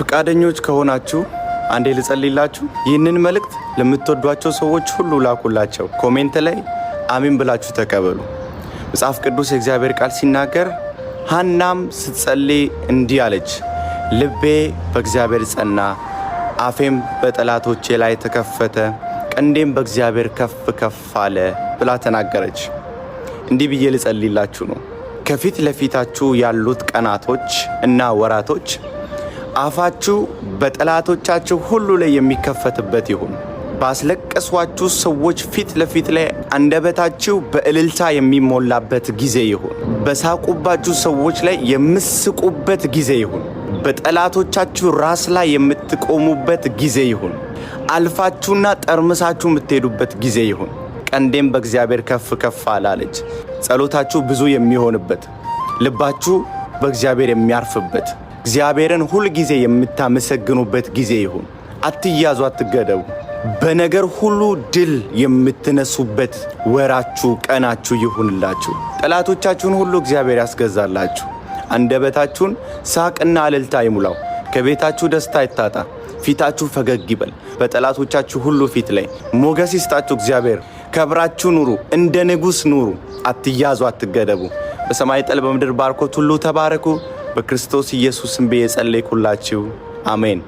ፍቃደኞች ከሆናችሁ አንዴ ልጸልይላችሁ። ይህንን መልእክት ለምትወዷቸው ሰዎች ሁሉ ላኩላቸው። ኮሜንት ላይ አሜን ብላችሁ ተቀበሉ። መጽሐፍ ቅዱስ የእግዚአብሔር ቃል ሲናገር ሐናም ስትጸልይ እንዲህ አለች፣ ልቤ በእግዚአብሔር ጸና፣ አፌም በጠላቶቼ ላይ ተከፈተ፣ ቀንዴም በእግዚአብሔር ከፍ ከፍ አለ ብላ ተናገረች። እንዲህ ብዬ ልጸልይላችሁ ነው። ከፊት ለፊታችሁ ያሉት ቀናቶች እና ወራቶች አፋችሁ በጠላቶቻችሁ ሁሉ ላይ የሚከፈትበት ይሁን። ባስለቀሷችሁ ሰዎች ፊት ለፊት ላይ አንደበታችሁ በእልልታ የሚሞላበት ጊዜ ይሁን። በሳቁባችሁ ሰዎች ላይ የምትስቁበት ጊዜ ይሁን። በጠላቶቻችሁ ራስ ላይ የምትቆሙበት ጊዜ ይሁን። አልፋችሁና ጠርምሳችሁ የምትሄዱበት ጊዜ ይሁን። ቀንዴም በእግዚአብሔር ከፍ ከፍ አላለች። ጸሎታችሁ ብዙ የሚሆንበት፣ ልባችሁ በእግዚአብሔር የሚያርፍበት፣ እግዚአብሔርን ሁል ጊዜ የምታመሰግኑበት ጊዜ ይሁን። አትያዙ፣ አትገደቡ። በነገር ሁሉ ድል የምትነሱበት ወራችሁ፣ ቀናችሁ ይሁንላችሁ። ጠላቶቻችሁን ሁሉ እግዚአብሔር ያስገዛላችሁ። አንደበታችሁን ሳቅና እልልታ ይሙላው። ከቤታችሁ ደስታ ይታጣ። ፊታችሁ ፈገግ ይበል። በጠላቶቻችሁ ሁሉ ፊት ላይ ሞገስ ይስጣችሁ እግዚአብሔር። ከብራችሁ ኑሩ፣ እንደ ንጉሥ ኑሩ። አትያዙ፣ አትገደቡ። በሰማይ ጠል በምድር ባርኮት ሁሉ ተባረኩ። በክርስቶስ ኢየሱስ ስም ብዬ ጸለይኩላችሁ። አሜን።